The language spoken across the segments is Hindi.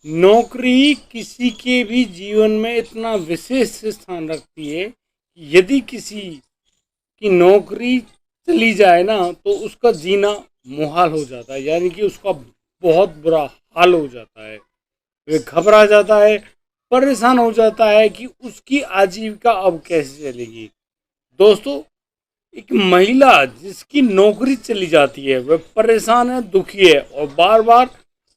नौकरी किसी के भी जीवन में इतना विशेष स्थान रखती है कि यदि किसी की नौकरी चली जाए ना तो उसका जीना मुहाल हो जाता है, यानी कि उसका बहुत बुरा हाल हो जाता है। वे घबरा जाता है, परेशान हो जाता है कि उसकी आजीविका अब कैसे चलेगी। दोस्तों, एक महिला जिसकी नौकरी चली जाती है वह परेशान है, दुखी है और बार बार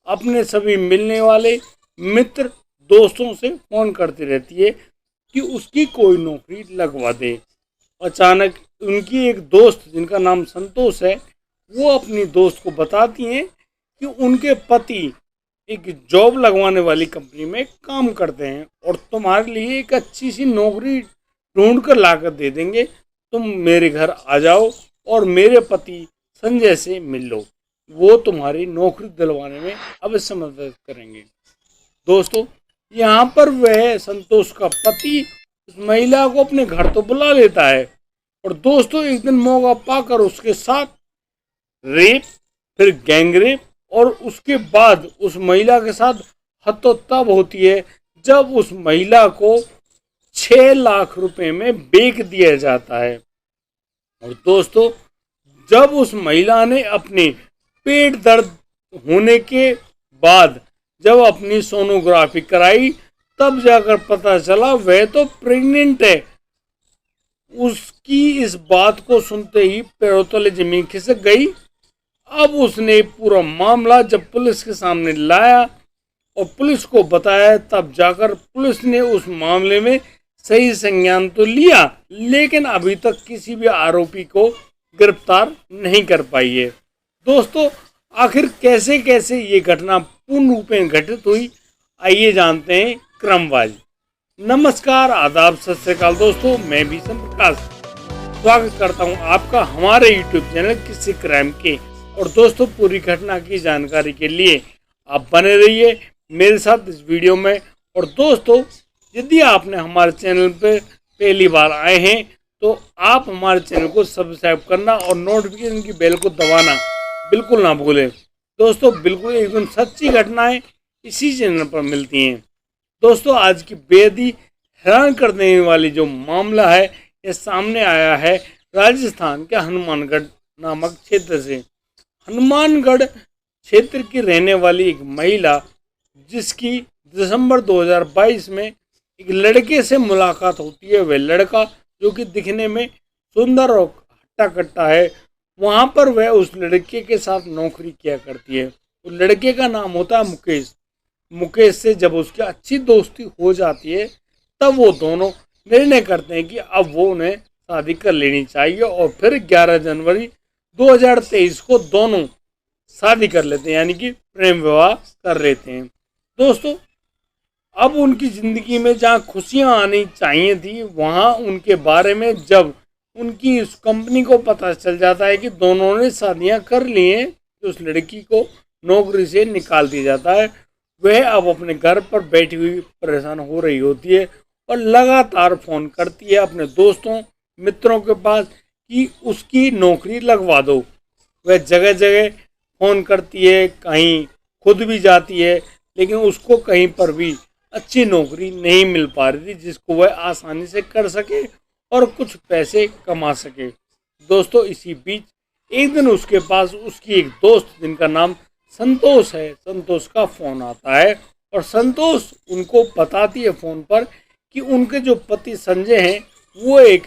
अपने सभी मिलने वाले मित्र दोस्तों से फोन करती रहती है कि उसकी कोई नौकरी लगवा दे। अचानक उनकी एक दोस्त जिनका नाम संतोष है, वो अपनी दोस्त को बताती हैं कि उनके पति एक जॉब लगवाने वाली कंपनी में काम करते हैं और तुम्हारे लिए एक अच्छी सी नौकरी ढूंढ कर ला कर दे देंगे। तुम मेरे घर आ जाओ और मेरे पति संजय से मिल लो, वो तुम्हारी नौकरी दिलवाने में अवश्य मदद करेंगे। दोस्तों, यहाँ पर वह संतोष का पति उस महिला को अपने घर तो बुला लेता है और दोस्तों एक दिन मौका पाकर उसके साथ रेप, फिर गैंगरेप और उसके बाद उस महिला के साथ हत्या तब होती है जब उस महिला को 6 लाख रुपए में बेच दिया जाता है। और दोस्तों, जब उस महिला ने अपने पेट दर्द होने के बाद जब अपनी सोनोग्राफी कराई, तब जाकर पता चला वह तो प्रेग्नेंट है। उसकी इस बात को सुनते ही पैरों तले जमीन खिसक गई। अब उसने पूरा मामला जब पुलिस के सामने लाया और पुलिस को बताया, तब जाकर पुलिस ने उस मामले में सही संज्ञान तो लिया, लेकिन अभी तक किसी भी आरोपी को गिरफ्तार नहीं कर पाई है। दोस्तों, आखिर कैसे कैसे ये घटना पूर्ण रूप में घटित हुई, आइए जानते हैं क्रमवार। नमस्कार, आदाब, सत श्री अकाल दोस्तों, मैं भीषण प्रकाश स्वागत करता हूं आपका हमारे YouTube चैनल किस्से क्राइम के। और दोस्तों, पूरी घटना की जानकारी के लिए आप बने रहिए मेरे साथ इस वीडियो में। और दोस्तों, यदि आपने हमारे चैनल पर पहली बार आए हैं तो आप हमारे चैनल को सब्सक्राइब करना और नोटिफिकेशन की बेल को दबाना बिल्कुल ना भूलें। दोस्तों, बिल्कुल एकदम सच्ची घटनाएं इसी चैनल पर मिलती हैं। दोस्तों, आज की बेहद ही हैरान कर देने वाली जो मामला है, यह सामने आया है राजस्थान के हनुमानगढ़ नामक क्षेत्र से। हनुमानगढ़ क्षेत्र की रहने वाली एक महिला, जिसकी दिसंबर 2022 में एक लड़के से मुलाकात होती है। वह लड़का जो कि दिखने में सुंदर और हट्टा कट्टा है, वहाँ पर वह उस लड़के के साथ नौकरी किया करती है। उस लड़के का नाम होता है मुकेश। मुकेश से जब उसकी अच्छी दोस्ती हो जाती है, तब वो दोनों निर्णय करते हैं कि अब वो उन्हें शादी कर लेनी चाहिए और फिर 11 जनवरी 2023 को दोनों शादी कर लेते हैं, यानी कि प्रेम विवाह कर लेते हैं। दोस्तों, अब उनकी ज़िंदगी में जहाँ खुशियाँ आनी चाहिए थी, वहाँ उनके बारे में जब उनकी उस कंपनी को पता चल जाता है कि दोनों ने शादियाँ कर ली हैं, तो उस लड़की को नौकरी से निकाल दिया जाता है। वह अब अपने घर पर बैठी हुई परेशान हो रही होती है और लगातार फ़ोन करती है अपने दोस्तों मित्रों के पास कि उसकी नौकरी लगवा दो। वह जगह जगह फ़ोन करती है, कहीं खुद भी जाती है, लेकिन उसको कहीं पर भी अच्छी नौकरी नहीं मिल पा रही थी जिसको वह आसानी से कर सके और कुछ पैसे कमा सके। दोस्तों, इसी बीच एक दिन उसके पास उसकी एक दोस्त जिनका नाम संतोष है, संतोष का फ़ोन आता है और संतोष उनको बताती है फ़ोन पर कि उनके जो पति संजय हैं वो एक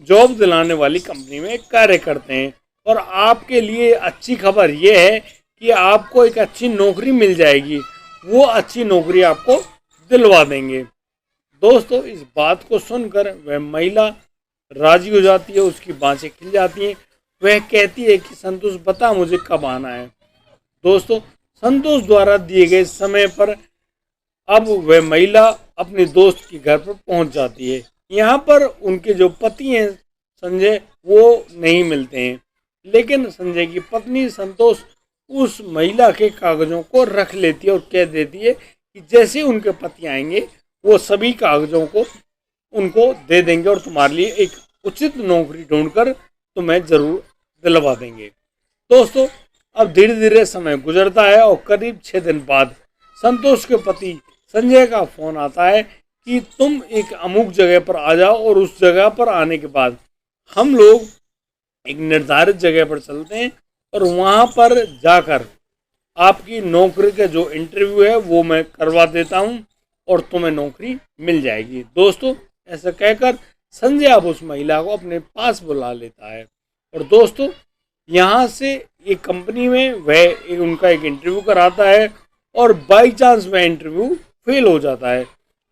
जॉब दिलाने वाली कंपनी में कार्य करते हैं और आपके लिए अच्छी खबर ये है कि आपको एक अच्छी नौकरी मिल जाएगी, वो अच्छी नौकरी आपको दिलवा देंगे। दोस्तों, इस बात को सुनकर वह महिला राजी हो जाती है, उसकी बाँसें खिल जाती हैं। वह कहती है कि संतोष, बता मुझे कब आना है। दोस्तों, संतोष द्वारा दिए गए समय पर अब वह महिला अपने दोस्त के घर पर पहुंच जाती है। यहाँ पर उनके जो पति हैं संजय, वो नहीं मिलते हैं, लेकिन संजय की पत्नी संतोष उस महिला के कागजों को रख लेती है और कह देती है कि जैसे उनके पति आएंगे वो सभी कागजों को उनको दे देंगे और तुम्हारे लिए एक उचित नौकरी ढूंढकर तुम्हें जरूर दिलवा देंगे। दोस्तों, अब धीरे धीरे समय गुजरता है और करीब 6 दिन बाद संतोष के पति संजय का फोन आता है कि तुम एक अमुक जगह पर आ जाओ, और उस जगह पर आने के बाद हम लोग एक निर्धारित जगह पर चलते हैं और वहाँ पर जाकर आपकी नौकरी का जो इंटरव्यू है वो मैं करवा देता हूँ और तुम्हें नौकरी मिल जाएगी। दोस्तों, ऐसा कहकर संजय अब उस महिला को अपने पास बुला लेता है और दोस्तों यहाँ से एक कंपनी में वह उनका एक इंटरव्यू कराता है और बाई चांस वह इंटरव्यू फेल हो जाता है।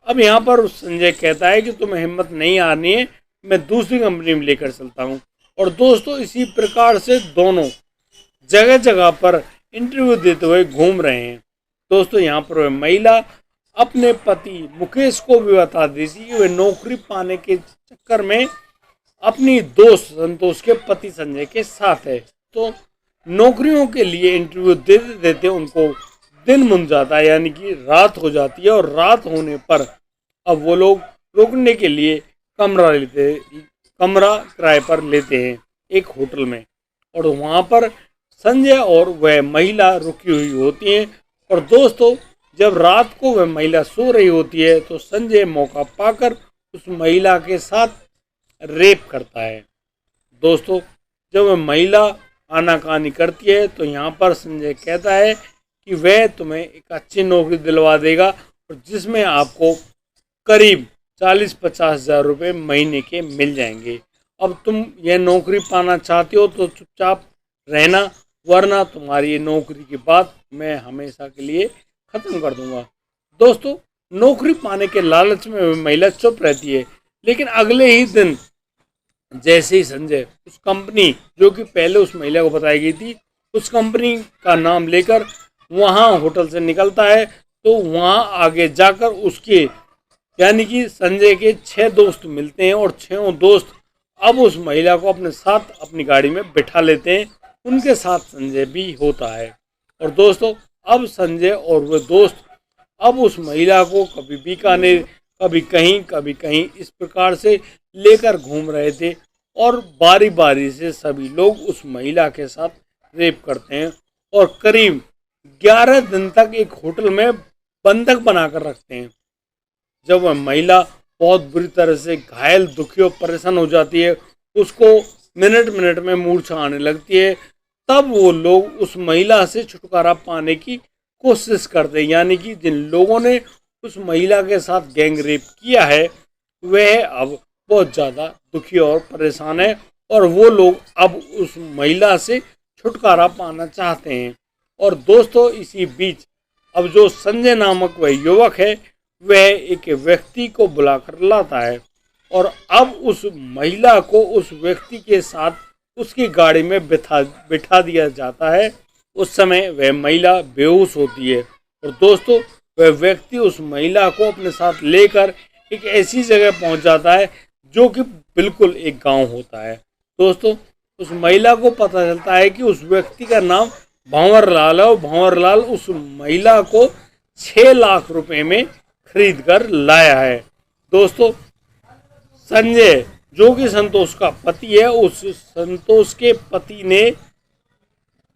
अब यहाँ पर संजय कहता है कि तुम्हें हिम्मत नहीं आनी है, मैं दूसरी कंपनी में लेकर चलता हूँ। और दोस्तों इसी प्रकार से दोनों जगह जगह पर इंटरव्यू देते हुए घूम रहे हैं। दोस्तों यहाँ पर वह महिला अपने पति मुकेश को भी बता देती कि वह नौकरी पाने के चक्कर में अपनी दोस्त संतोष के पति संजय के साथ है। तो नौकरियों के लिए इंटरव्यू देते देते उनको दिन मुन जाता है, यानी कि रात हो जाती है। और रात होने पर अब वो लोग रुकने के लिए कमरा किराए पर लेते हैं एक होटल में, और वहाँ पर संजय और वह महिला रुकी हुई होती हैं। और दोस्तों जब रात को वह महिला सो रही होती है तो संजय मौका पाकर उस महिला के साथ रेप करता है। दोस्तों जब वह महिला आनाकानी करती है तो यहाँ पर संजय कहता है कि वह तुम्हें एक अच्छी नौकरी दिलवा देगा और जिसमें आपको करीब 40-50 हज़ार रुपये महीने के मिल जाएंगे। अब तुम यह नौकरी पाना चाहते हो तो चुपचाप रहना, वरना तुम्हारी ये नौकरी की बात मैं हमेशा के लिए ख़त्म कर दूंगा। दोस्तों नौकरी पाने के लालच में महिला चुप रहती है, लेकिन अगले ही दिन जैसे ही संजय उस कंपनी जो कि पहले उस महिला को बताई गई थी उस कंपनी का नाम लेकर वहाँ होटल से निकलता है तो वहाँ आगे जाकर उसके यानी कि संजय के 6 दोस्त मिलते हैं और 6 दोस्त अब उस महिला को अपने साथ अपनी गाड़ी में बिठा लेते हैं। उनके साथ संजय भी होता है। और दोस्तों अब संजय और वह दोस्त अब उस महिला को कभी बीकानेर, कभी कहीं इस प्रकार से लेकर घूम रहे थे और बारी बारी से सभी लोग उस महिला के साथ रेप करते हैं और करीब 11 दिन तक एक होटल में बंधक बनाकर रखते हैं। जब वह महिला बहुत बुरी तरह से घायल, दुखी और परेशान हो जाती है, उसको मिनट मिनट में मूर्छा आने लगती है, तब वो लोग उस महिला से छुटकारा पाने की कोशिश करते हैं। यानी कि जिन लोगों ने उस महिला के साथ गैंग रेप किया है वह अब बहुत ज़्यादा दुखी और परेशान है और वो लोग अब उस महिला से छुटकारा पाना चाहते हैं। और दोस्तों इसी बीच अब जो संजय नामक वह युवक है वह एक व्यक्ति को बुलाकर लाता है और अब उस महिला को उस व्यक्ति के साथ उसकी गाड़ी में बिठा दिया जाता है। उस समय वह महिला बेहोश होती है और दोस्तों वह व्यक्ति उस महिला को अपने साथ लेकर एक ऐसी जगह पहुंच जाता है जो कि बिल्कुल एक गांव होता है। दोस्तों उस महिला को पता चलता है कि उस व्यक्ति का नाम भंवर लाल है और भंवर लाल उस महिला को 6 लाख रुपए में खरीद कर लाया है। दोस्तों संजय जो कि संतोष का पति है, उस संतोष के पति ने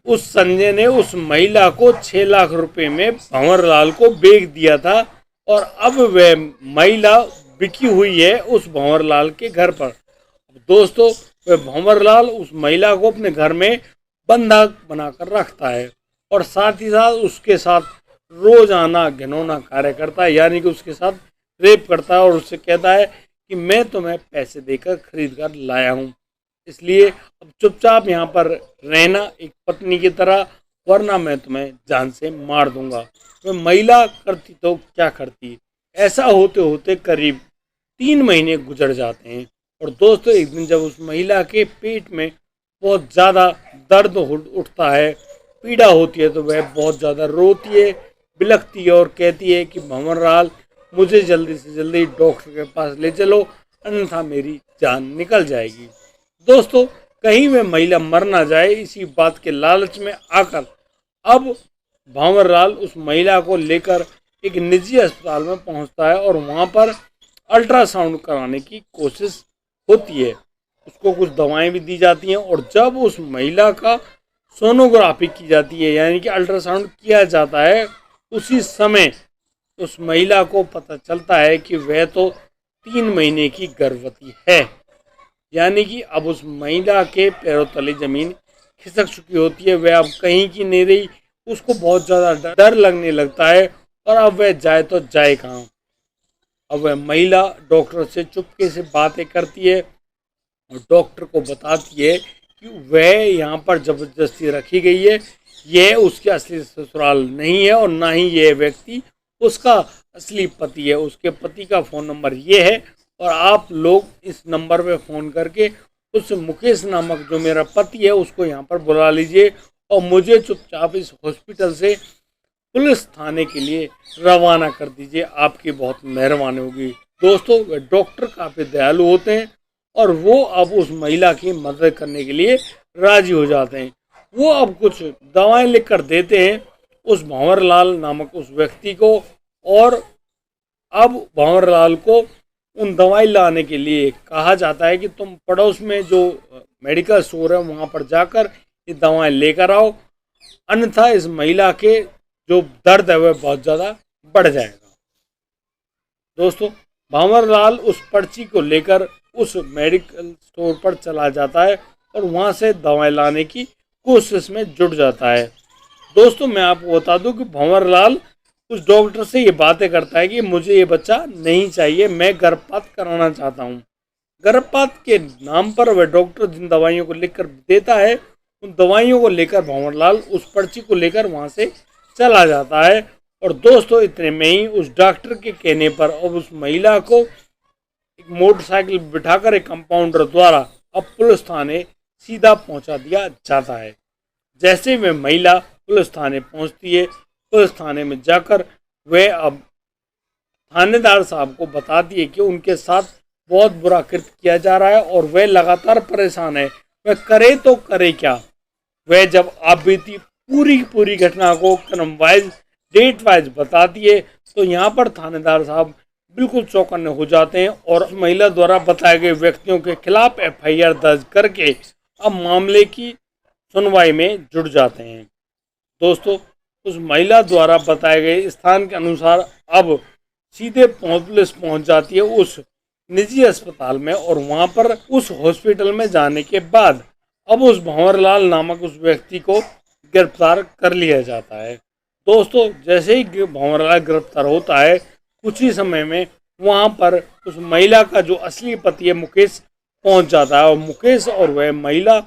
उस संजय ने उस महिला को 6 लाख रुपए में भंवर लाल को बेच दिया था और अब वह महिला बिकी हुई है उस भंवर लाल के घर पर। दोस्तों वह भंवर लाल उस महिला को अपने घर में बंधक बनाकर रखता है और साथ ही साथ उसके साथ रोजाना घिनौना कार्य करता है, यानी कि उसके साथ रेप करता है और उससे कहता है कि मैं तुम्हें पैसे देकर खरीद कर लाया हूँ, इसलिए अब चुपचाप यहाँ पर रहना एक पत्नी की तरह, वरना मैं तुम्हें जान से मार दूंगा। तो महिला करती तो क्या करती। ऐसा होते होते करीब 3 महीने गुजर जाते हैं और दोस्तों एक दिन जब उस महिला के पेट में बहुत ज़्यादा दर्द उठता है, पीड़ा होती है, तो वह बहुत ज़्यादा रोती है, बिलखती है और कहती है कि भंवर लाल मुझे जल्दी से जल्दी डॉक्टर के पास ले चलो, अन्यथा मेरी जान निकल जाएगी। दोस्तों कहीं वह महिला मर ना जाए इसी बात के लालच में आकर अब भंवर लाल उस महिला को लेकर एक निजी अस्पताल में पहुंचता है और वहां पर अल्ट्रासाउंड कराने की कोशिश होती है। उसको कुछ दवाएं भी दी जाती हैं और जब उस महिला का सोनोग्राफी की जाती है, यानी कि अल्ट्रासाउंड किया जाता है, उसी समय उस महिला को पता चलता है कि वह तो 3 महीने की गर्भवती है। यानी कि अब उस महिला के पैरों तले जमीन खिसक चुकी होती है, वह अब कहीं की नहीं रही। उसको बहुत ज़्यादा डर लगने लगता है और अब वह जाए तो जाए कहाँ। अब वह महिला डॉक्टर से चुपके से बातें करती है और डॉक्टर को बताती है कि वह यहाँ पर ज़बरदस्ती रखी गई है, यह उसके असली ससुराल नहीं है और ना ही यह व्यक्ति उसका असली पति है। उसके पति का फ़ोन नंबर ये है और आप लोग इस नंबर पे फ़ोन करके उस मुकेश नामक जो मेरा पति है उसको यहाँ पर बुला लीजिए और मुझे चुपचाप इस हॉस्पिटल से पुलिस थाने के लिए रवाना कर दीजिए, आपकी बहुत मेहरबानी होगी। दोस्तों, वे डॉक्टर काफ़ी दयालु होते हैं और वो अब उस महिला की मदद करने के लिए राजी हो जाते हैं। वो अब कुछ दवाएं लिख कर देते हैं उस भंवरलाल नामक उस व्यक्ति को और अब भंवरलाल को उन दवाई लाने के लिए कहा जाता है कि तुम पड़ोस में जो मेडिकल स्टोर है वहाँ पर जाकर ये दवाएं लेकर आओ, अन्यथा इस महिला के जो दर्द है वह बहुत ज़्यादा बढ़ जाएगा। दोस्तों, भंवरलाल उस पर्ची को लेकर उस मेडिकल स्टोर पर चला जाता है और वहाँ से दवाएं लाने की कोशिश में जुट जाता है। दोस्तों, मैं आपको बता दूं कि भंवरलाल उस डॉक्टर से ये बातें करता है कि मुझे ये बच्चा नहीं चाहिए, मैं गर्भपात कराना चाहता हूँ। गर्भपात के नाम पर वह डॉक्टर जिन दवाइयों को लिख कर देता है उन दवाइयों को लेकर भंवरलाल उस पर्ची को लेकर वहाँ से चला जाता है। और दोस्तों, इतने में ही उस डॉक्टर के कहने पर अब उस महिला को एक मोटरसाइकिल बिठाकर एक कंपाउंडर द्वारा अब पुलिस थाने सीधा पहुंचा दिया जाता है। जैसे वे महिला पुलिस थाने पहुंचती है, पुलिस थाने में जाकर वह अब थानेदार साहब को बताती है कि उनके साथ बहुत बुरा कृत्य किया जा रहा है और वह लगातार परेशान है, वह करे तो करे क्या। वह जब आप बीती पूरी घटना को क्रम वाइज डेट वाइज बताती है तो यहाँ पर थानेदार साहब बिल्कुल चौकन्ने हो जाते हैं और महिला द्वारा बताए गए व्यक्तियों के खिलाफ एफआईआर दर्ज करके अब मामले की सुनवाई में जुट जाते हैं। दोस्तों, उस महिला द्वारा बताए गए स्थान के अनुसार अब सीधे पुलिस पहुंच जाती है उस निजी अस्पताल में और वहां पर उस हॉस्पिटल में जाने के बाद अब उस भंवरलाल नामक उस व्यक्ति को गिरफ्तार कर लिया जाता है। दोस्तों, जैसे ही भंवरलाल गिरफ्तार होता है कुछ ही समय में वहां पर उस महिला का जो असली पति है मुकेश पहुंच जाता है और मुकेश और वह महिला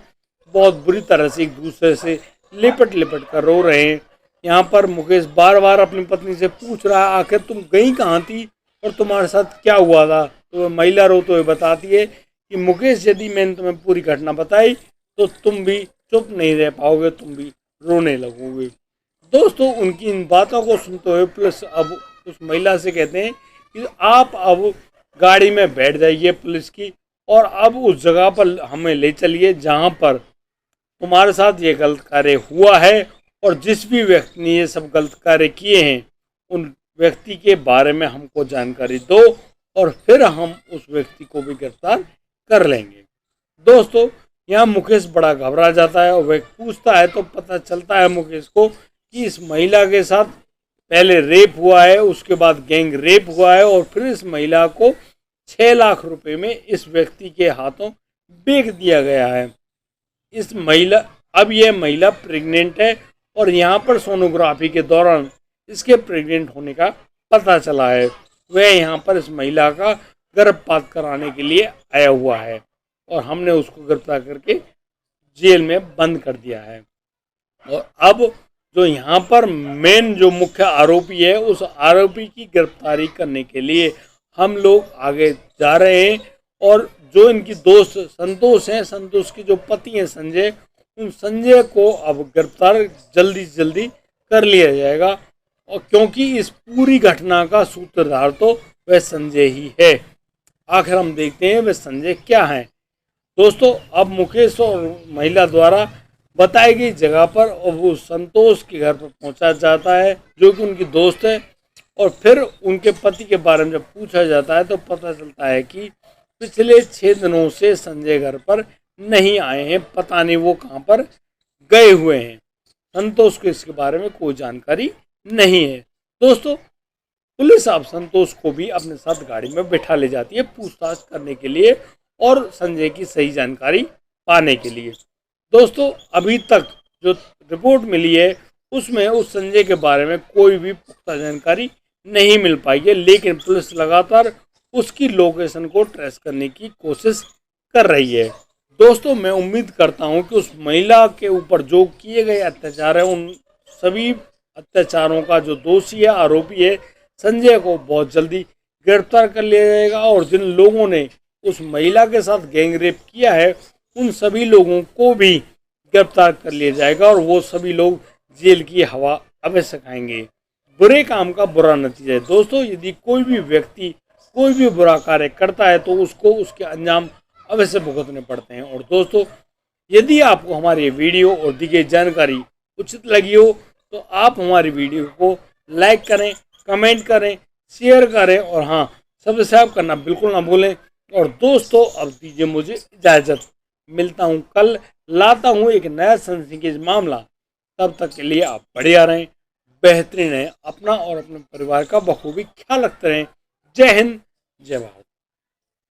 बहुत बुरी तरह से एक दूसरे से लिपट कर रो रहे हैं। यहाँ पर मुकेश बार बार अपनी पत्नी से पूछ रहा है आखिर तुम गई कहाँ थी और तुम्हारे साथ क्या हुआ था। तो वह महिला रोते हुए बताती है कि मुकेश, यदि मैंने तुम्हें पूरी घटना बताई तो तुम भी चुप नहीं रह पाओगे, तुम भी रोने लगोगे। दोस्तों, उनकी इन बातों को सुनते हुए पुलिस अब उस महिला से कहते हैं कि आप अब गाड़ी में बैठ जाइए पुलिस की और अब उस जगह पर हमें ले चलिए जहाँ पर तुम्हारे साथ ये गलत कार्य हुआ है और जिस भी व्यक्ति ने ये सब गलत कार्य किए हैं उन व्यक्ति के बारे में हमको जानकारी दो और फिर हम उस व्यक्ति को भी गिरफ्तार कर लेंगे। दोस्तों, यहाँ मुकेश बड़ा घबरा जाता है और वह पूछता है तो पता चलता है मुकेश को कि इस महिला के साथ पहले रेप हुआ है, उसके बाद गैंग रेप हुआ है और फिर इस महिला को 6 लाख रुपए में इस व्यक्ति के हाथों बेच दिया गया है। इस महिला अब यह महिला प्रेग्नेंट है और यहाँ पर सोनोग्राफी के दौरान इसके प्रेग्नेंट होने का पता चला है। वह यहाँ पर इस महिला का गर्भपात कराने के लिए आया हुआ है और हमने उसको गिरफ्तार करके जेल में बंद कर दिया है। और अब जो यहाँ पर मेन जो मुख्य आरोपी है उस आरोपी की गिरफ्तारी करने के लिए हम लोग आगे जा रहे हैं और जो इनकी दोस्त संतोष हैं, संतोष के जो पति हैं संजय, उन संजय को अब गिरफ्तार जल्दी से जल्दी कर लिया जाएगा और क्योंकि इस पूरी घटना का सूत्रधार तो वह संजय ही है। आखिर हम देखते हैं वह संजय क्या है। दोस्तों, अब मुकेश और महिला द्वारा बताई गई जगह पर और वो संतोष के घर पर पहुंचा जाता है जो कि उनकी दोस्त है और फिर उनके पति के बारे में जब पूछा जाता है तो पता चलता है कि पिछले 6 दिनों से संजय घर पर नहीं आए हैं, पता नहीं वो कहाँ पर गए हुए हैं। संतोष को इसके बारे में कोई जानकारी नहीं है। दोस्तों, पुलिस अब संतोष को भी अपने साथ गाड़ी में बैठा ले जाती है पूछताछ करने के लिए और संजय की सही जानकारी पाने के लिए। दोस्तों, अभी तक जो रिपोर्ट मिली है उसमें उस संजय के बारे में कोई भी पुख्ता जानकारी नहीं मिल पाई है, लेकिन पुलिस लगातार उसकी लोकेशन को ट्रेस करने की कोशिश कर रही है। दोस्तों, मैं उम्मीद करता हूं कि उस महिला के ऊपर जो किए गए अत्याचार है, उन सभी अत्याचारों का जो दोषी है, आरोपी है संजय को बहुत जल्दी गिरफ्तार कर लिया जाएगा और जिन लोगों ने उस महिला के साथ गैंगरेप किया है उन सभी लोगों को भी गिरफ्तार कर लिया जाएगा और वो सभी लोग जेल की हवा अवश्य खाएंगे। बुरे काम का बुरा नतीजा है। दोस्तों, यदि कोई भी व्यक्ति कोई भी बुरा कार्य करता है तो उसको उसके अंजाम अवश्य भुगतने पड़ते हैं। और दोस्तों, यदि आपको हमारी वीडियो और दी गई जानकारी उचित लगी हो तो आप हमारी वीडियो को लाइक करें, कमेंट करें, शेयर करें और हाँ, सब्सक्राइब करना बिल्कुल ना भूलें। और दोस्तों, अब दीजिए मुझे इजाज़त। मिलता हूँ कल, लाता हूँ एक नया सनसनीखेज मामला। तब तक के लिए आप बढ़िया रहें, बेहतरीन रहें, अपना और अपने परिवार का बखूबी ख्याल रखते रहें। जय हिंद, जय भारत।